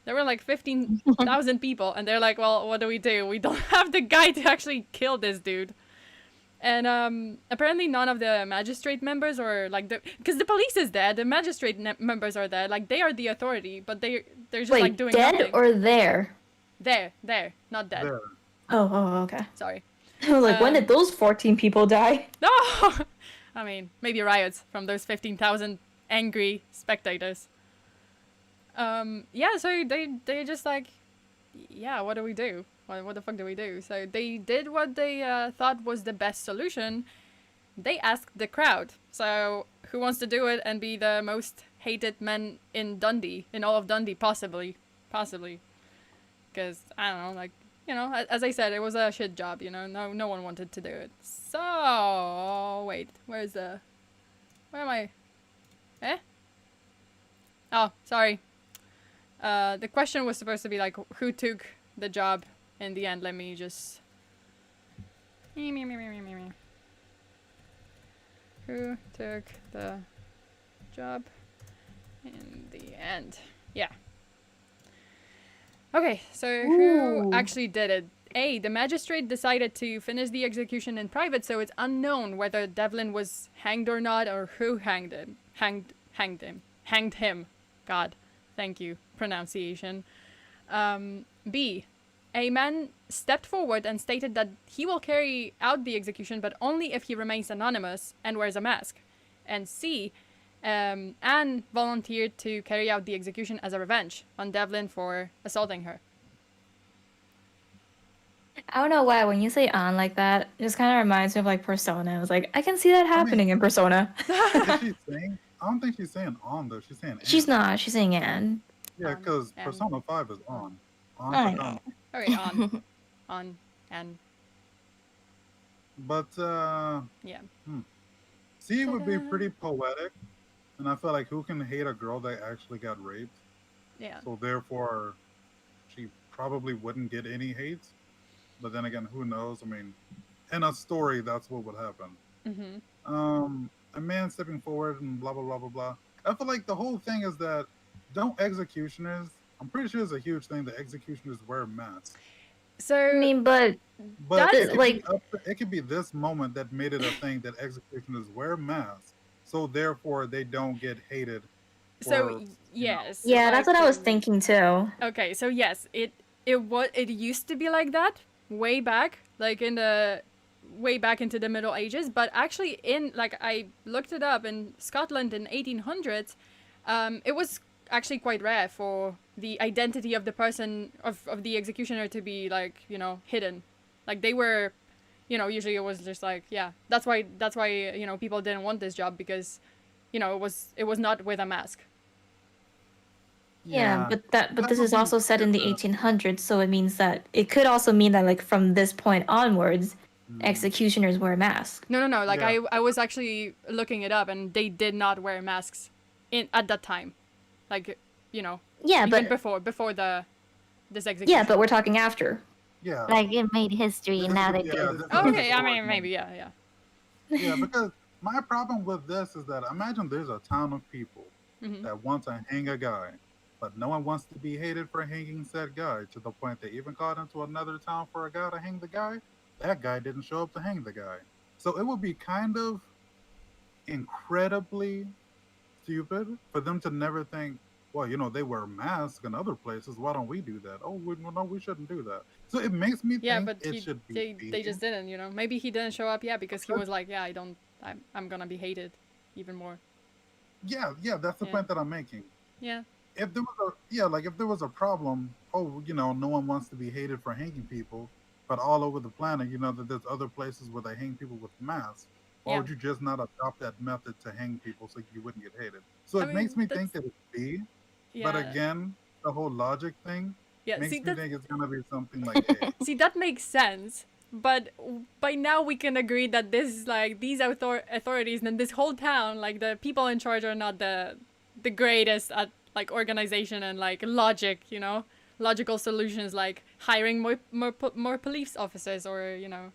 There were like 15,000 people, and they're like, well, what do? We don't have the guy to actually kill this dude. And apparently none of the magistrate members or like because the police is there, the magistrate members are there, like they are the authority, but they're just Wait, like doing dead nothing. or there? There, not dead. There. Oh, okay. Sorry. I was like, when did those 14 people die? No, I mean maybe riots from those 15,000 angry spectators. Yeah, so they just like, yeah, what do we do? What the fuck do we do? So they did what they thought was the best solution. They asked the crowd. So who wants to do it and be the most hated man in Dundee, in all of Dundee, possibly, because I don't know, like, as I said, it was a shit job. No one wanted to do it. So wait, where am I? Oh, sorry. The question was supposed to be like, who took the job in the end? Let me just... Who took the job in the end? Yeah. Okay, so who actually did it? A, the magistrate decided to finish the execution in private, so it's unknown whether Devlin was hanged or not, or who hanged him. Hanged him. God, thank you. pronunciation. B. A man stepped forward and stated that he will carry out the execution, but only if he remains anonymous and wears a mask. And C. Anne volunteered to carry out the execution as a revenge on Devlin for assaulting her. I don't know why when you say on like that, it just kind of reminds me of like Persona. I was like, I can see that happening in Persona. Is she saying? I don't think she's saying on though. She's saying. She's and. not. She's saying Anne. Yeah, because Persona 5 is on. On I to know. on. Okay, on, and But yeah. C would be pretty poetic, and I feel like who can hate a girl that actually got raped? Yeah. So therefore, she probably wouldn't get any hate. But then again, who knows? I mean, in a story, that's what would happen. Mm-hmm. A man stepping forward and blah blah blah blah blah. I feel like the whole thing is that don't executioners? I'm pretty sure it's a huge thing that executioners wear masks. So I mean, but But That's it could be this moment that made it a thing that executioners wear masks, so therefore they don't get hated. So yes. yeah, that's what I was okay. thinking too. Okay, so yes, it used to be like that way back, like in the way back into the Middle Ages. But actually, in like I looked it up in Scotland in 1800s, it was actually quite rare for the identity of the person of the executioner to be like hidden. Like they were, usually it was just like that's why people didn't want this job because, it was not with a mask. Yeah, but this is also set in the 1800s, so it means that it could also mean that like from this point onwards, executioners wear masks. No. Like Yeah. I was actually looking it up, and they did not wear masks at that time, like Yeah, even but before this execution. yeah, but we're talking after. Yeah. Like it made history, and now they Yeah, do. this is Oh, a okay, I historic mean maybe moment. yeah. Yeah, because my problem with this is that imagine there's a town of people Mhm. that want to hang a guy, but no one wants to be hated for hanging said guy to the point they even called into another town for a guy to hang the guy. That guy didn't show up to hang the guy. So it would be kind of incredibly stupid for them to never think, well, they wear masks in other places. Why don't we do that? Oh, no, we shouldn't do that. So it makes me Yeah, think but it should be. they just didn't, Maybe he didn't show up, because he was like, I'm gonna be hated even more. Yeah, that's the Yeah. point that I'm making. Yeah. If there was if there was a problem, no one wants to be hated for hanging people, but all over the planet, that there's other places where they hang people with masks. Why Yeah. would you just not adopt that method to hang people so you wouldn't get hated? So I it mean, makes me think that it's B, Yeah. but again, the whole logic thing Yeah, makes see, me think it's gonna be something like A. See, that makes sense. But by now we can agree that this like these authorities and this whole town, like the people in charge, are not the greatest at like organization and like logic, logical solutions like hiring more police officers or I don't know.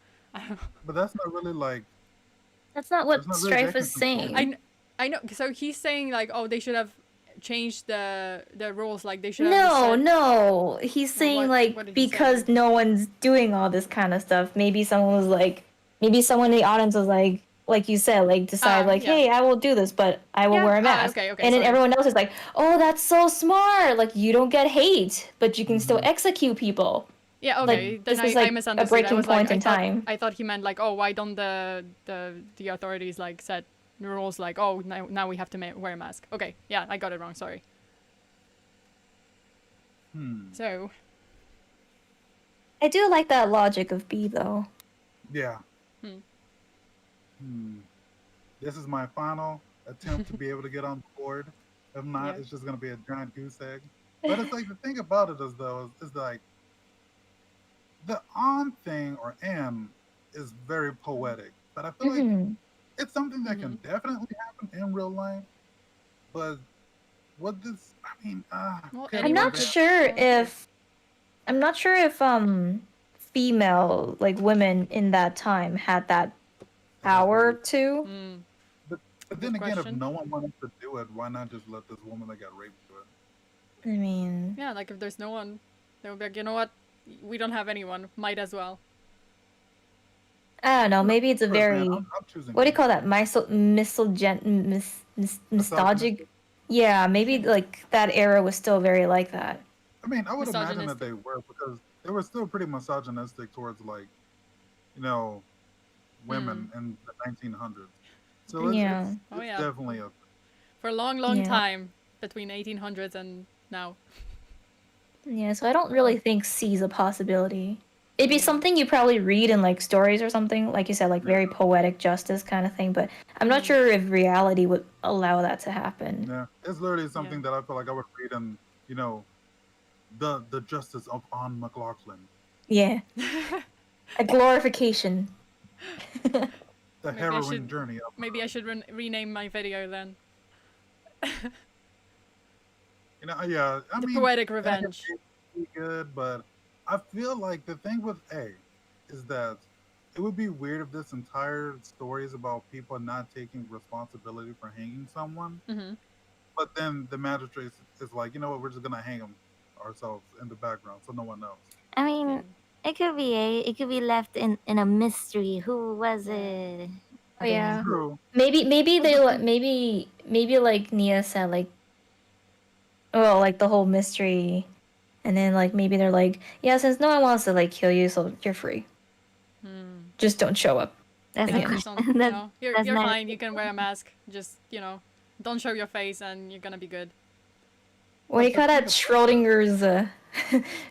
But that's not really like That's not what That's not really Strife their is control. saying. I know. So he's saying like, oh, they should have changed the rules. Like they should have. No, said- no. He's Well, saying what did he say? because no one's doing all this kind of stuff. Maybe someone was like, maybe someone in the audience was like you said, like decide yeah. hey, I will do this, but I will Yeah. wear a Ah, mask. okay, and then sorry. everyone else is like, oh, that's so smart. Like you don't get hate, but you can still execute people. Yeah. Okay. Like, then this is, I like, a misunderstood. breaking I was like, point in time. I thought he meant like, oh, why don't the authorities like set rules like, oh, now we have to wear a mask. Okay. Yeah, I got it wrong. Sorry. So. I do like that logic of B though. Yeah. This is my final attempt to be able to get on board. If not, Yeah. it's just gonna be a giant goose egg. But it's like the thing about it is like the on thing or am is very poetic. But I feel like it's something that can definitely happen in real life. But what this Well, could I'm not be- sure if female like women in that time had that power too. But then Good again, question. if no one wanted to do it, why not just let this woman that got raped do it? I mean, Yeah, like if there's no one, they would be like, you know what? We don't have anyone. Might as well. I don't know. Maybe it's a First, very man, I'm choosing what do you B. call that? Nostalgic. Yeah, maybe like that era was still very like that. I mean, I would imagine that Misogynistic. they were because they were still pretty misogynistic towards like, you know, women in the 1900s. So Yeah. Oh it's yeah. definitely a For a long, long Yeah. time between 1800s and now. Yeah, so I don't really think C's a possibility. It'd be something you probably read in like stories or something, like you said, like very poetic justice kind of thing, but I'm not sure if reality would allow that to happen. yeah. It's literally something that I feel like I would read in, you know, the Justice of Anne McLaughlin, Yeah. A glorification. the Maybe harrowing journey of. Maybe I should rename my video then. You know, yeah. I The mean, Poetic that Revenge. could be good, but I feel like the thing with A is that it would be weird if this entire story is about people not taking responsibility for hanging someone, but then the magistrate is like, you know what, we're just gonna hang them ourselves in the background so no one knows. I mean, it could be left in a mystery. Who was it? Oh yeah. True. Maybe maybe like Nia said, like, well, like the whole mystery, and then like maybe they're like, yeah, since no one wants to like kill you, so you're free. Just don't show up. That's Again. Just don't, you know, you're that's not- fine. You can wear a mask. Just, you know, don't show your face and you're gonna be good. What do you call that? Schrodinger's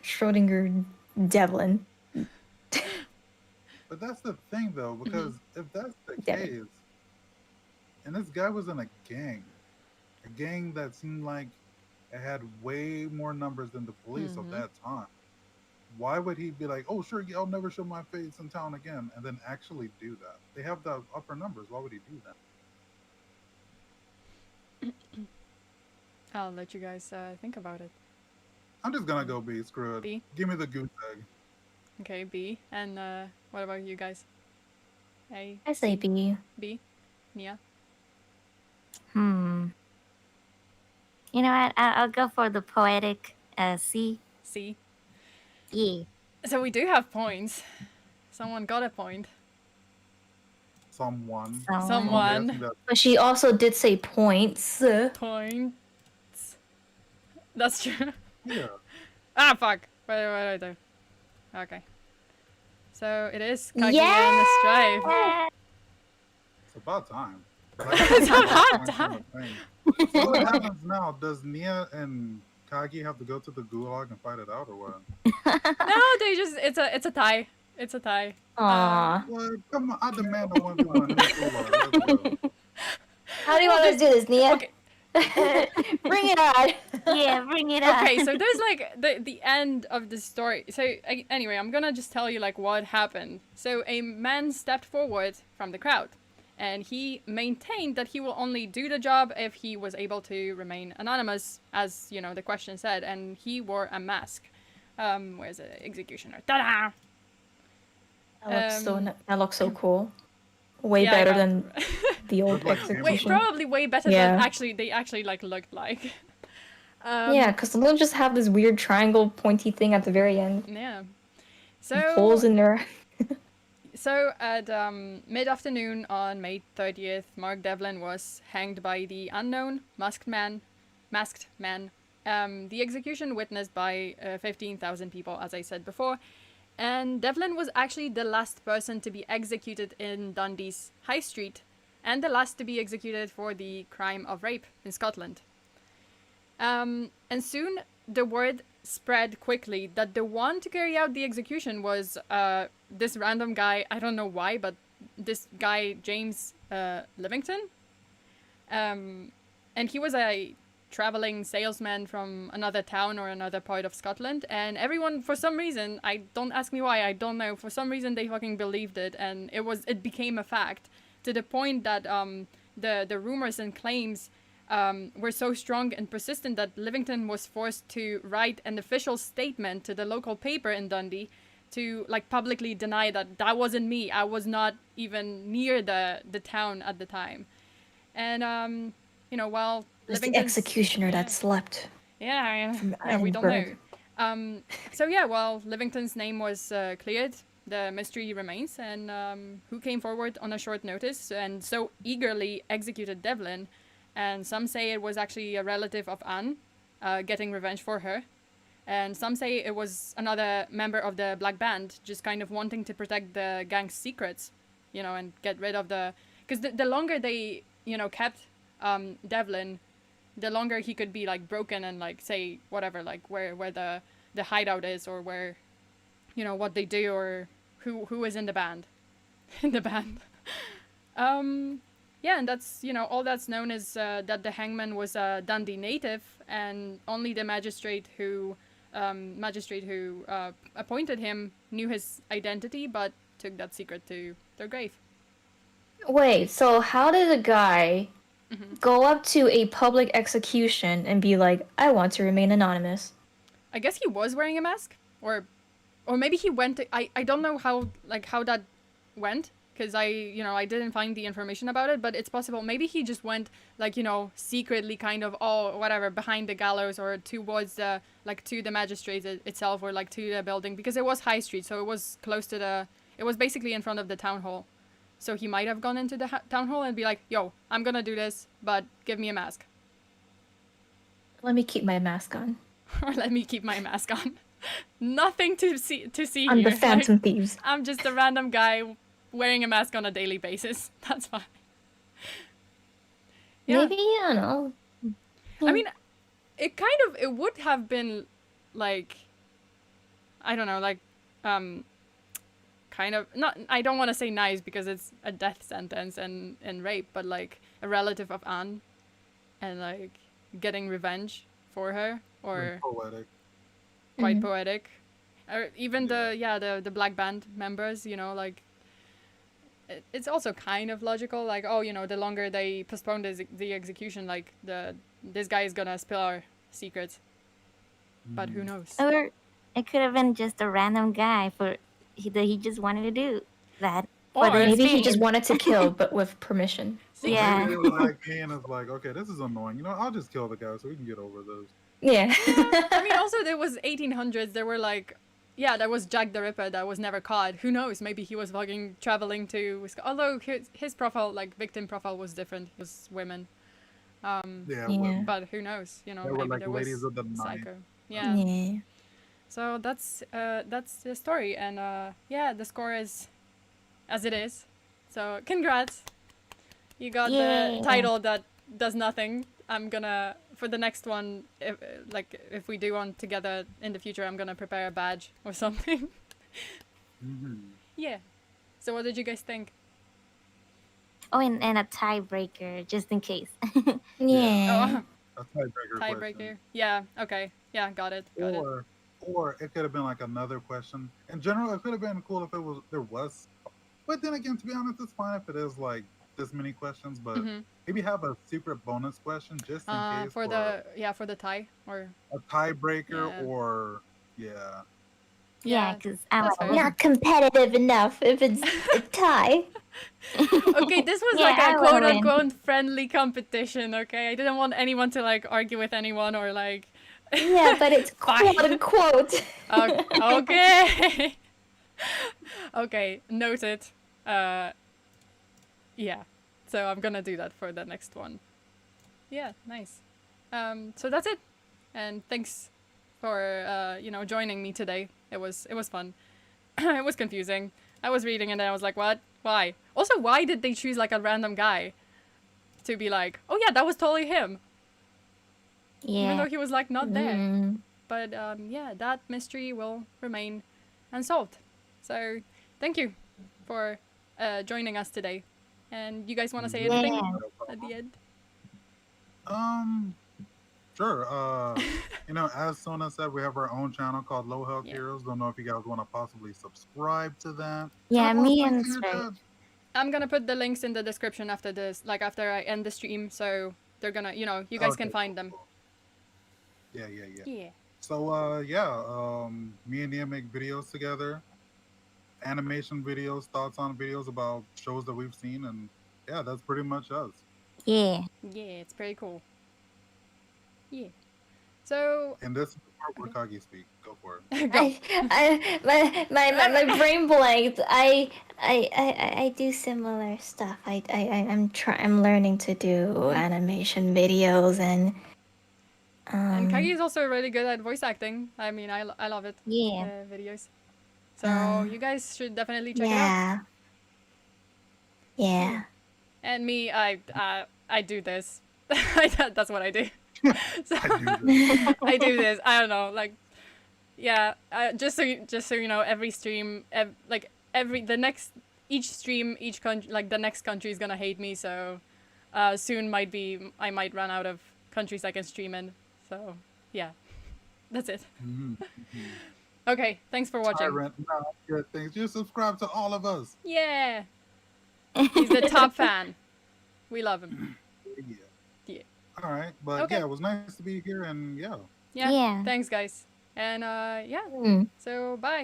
Schrodinger Devlin. But that's the thing though, because if that's the Yeah. case, and this guy was in a gang that seemed like it had way more numbers than the police of that time. Why would he be like, oh, sure, I'll never show my face in town again, and then actually do that? They have the upper numbers. Why would he do that? I'll let you guys think about it. I'm just gonna go B. Screw it. B? Give me the goose egg. Okay, B. And what about you guys? A, I say B. B, Nia? You know what? I'll go for the poetic C. C. Yeah. So we do have points. Someone got a point. Someone. Someone. I'm guessing that- But she also did say points. Points. That's true. Yeah. Ah, fuck. What did I do? Okay. So it is Kagi and Strife. It's about time. It's about time. So what happens now? Does Nia and Kagi have to go to the gulag and fight it out, or what? No, they just it's a tie. It's a tie. Aww. What? Come on, I demand a 1v1 in the gulag. Let's go. How do you want us to do this, Nia? Okay. Bring it on. Yeah, bring it up. Okay, so there's like the end of the story. So anyway, I'm gonna just tell you like what happened. So a man stepped forward from the crowd, and he maintained that he will only do the job if he was able to remain anonymous, as you know the question said, and he wore a mask. Where's the executioner? Ta-da! That looks so cool. Way Yeah, I better got- than the old Like, execution. Wait, probably way better Yeah. than they actually like looked like. Yeah, because some of them just have this weird triangle pointy thing at the very end. Yeah. Holes So in their. So at mid-afternoon on May 30th, Mark Devlin was hanged by the unknown masked man. The execution witnessed by 15,000 people, as I said before. And Devlin was actually the last person to be executed in Dundee's High Street, and the last to be executed for the crime of rape in Scotland. And soon the word spread quickly that the one to carry out the execution was this random guy. I don't know why, but this guy James Livington, and he was a traveling salesman from another town or another part of Scotland, and everyone, for some reason, don't ask me why, I don't know, for some reason they fucking believed it, and it became a fact, to the point that the rumors and claims were so strong and persistent that Livington was forced to write an official statement to the local paper in Dundee to like publicly deny that wasn't me. I was not even near the town at the time. And you know, while It's the Livington's- executioner that slept. yeah, from we don't know. Edinburgh. So yeah, while Livington's name was cleared, the mystery remains, and who came forward on a short notice and so eagerly executed Devlin. and some say it was actually a relative of Anne, getting revenge for her. And some say it was another member of the Black Band, just kind of wanting to protect the gang's secrets, and get rid of the... Because the longer they, kept Devlin, the longer he could be, like, broken and, like, say whatever, like, where the hideout is, or where, what they do, or who is in the band. In the band. Yeah, and that's, all that's known is that the Hangman was a Dundee native, and only the magistrate who appointed him knew his identity, but took that secret to their grave. Wait, so how did a guy go up to a public execution and be like, I want to remain anonymous? I guess he was wearing a mask, or maybe he went to, I don't know how that went, because I didn't find the information about it, but it's possible. Maybe he just went, like, secretly kind of, whatever, behind the gallows, or towards the, like, to the magistrate itself, or, like, to the building, because it was High Street, so it was close to it was basically in front of the town hall. So he might have gone into the town hall and be like, yo, I'm gonna do this, but give me a mask. Let me keep my mask on. Or let me keep my mask on. Nothing to see I'm here. the Phantom Thieves. I'm just a random guy wearing a mask on a daily basis. That's fine. Yeah. Maybe, I don't know. I mean, it would have been, like, I don't know, like, kind of, not, I don't want to say nice because it's a death sentence and rape, but, like, a relative of Anne, and, like, getting revenge for her, or Poetic. quite poetic. Or even the Black Band members, like, it's also kind of logical, like, the longer they postpone the execution, like, this guy is gonna spill our secrets. But who knows? Or it could have been just a random guy that he just wanted to do that. Or Maybe he just wanted to kill, but with permission. Yeah. Maybe it was like Ian is like, okay, this is annoying. I'll just kill the guy so we can get over this. Yeah. I mean, also, there was 1800s. There were, like, there was Jack the Ripper that was never caught. Who knows? Maybe he was fucking traveling to... Although his profile, like, victim profile was different. It was women. Yeah. But who knows? They Maybe were like there ladies was of the night. psycho. Yeah. So that's the story, and the score is as it is. So congrats, you got the title that does nothing. I'm gonna, for the next one, if we do one together in the future, I'm gonna prepare a badge or something. Yeah. So what did you guys think? Oh, and a tiebreaker, just in case. Yeah. A tiebreaker. Tiebreaker. Yeah. Okay. Yeah. Got it. Or it could have been like another question. In general, it could have been cool if there was. But then again, to be honest, it's fine if it is like this many questions. But maybe have a secret bonus question just in case for the tie, or a tiebreaker, or Yeah, because I'm not competitive enough if it's a tie. Okay, this was Yeah, like a I will quote win. unquote friendly competition. Okay, I didn't want anyone to, like, argue with anyone, or, like. Yeah, but it's Fine. quote unquote. Okay. Okay, noted. Yeah. So I'm gonna do that for the next one. Yeah, nice. So that's it. And thanks for joining me today. It was fun. It was confusing. I was reading and then I was like, what? Why? Also, why did they choose, like, a random guy to be like, oh yeah, that was totally him, even though he was, like, not there. But that mystery will remain unsolved. So thank you for joining us today. And you guys want to say anything at the end? Sure. As Sona said, we have our own channel called Low Health Heroes. Don't know if you guys want to possibly subscribe to that. Yeah, Drop me a and link in your Strife. chat. I'm gonna put the links in the description after this, like, after I end the stream, so they're gonna, you guys can find them. Yeah. Yeah. So me and Nia make videos together, animation videos, thoughts on videos about shows that we've seen, and that's pretty much us. Yeah. Yeah, it's pretty cool. Yeah. So. And this is part where Kagi speak. Go for it. Go. My brain blanked. I do similar stuff. I'm learning to do animation videos and Kagi is also really good at voice acting. I mean, I love it. Yeah. Videos. So you guys should definitely check it out. Yeah. And me, I do this. That's what I do. So I do this. I don't know, like, yeah. Just so you know, every stream, each stream, each country, like the next country is gonna hate me. So soon I might run out of countries I can stream in. So yeah, that's it. Okay, thanks for watching. Tyrant, no, good things. You subscribe to all of us. Yeah. He's the top fan. We love him. Yeah. All right, but Okay. yeah, it was nice to be here, and yeah. Yeah. Yeah. Thanks, guys. And yeah. So bye.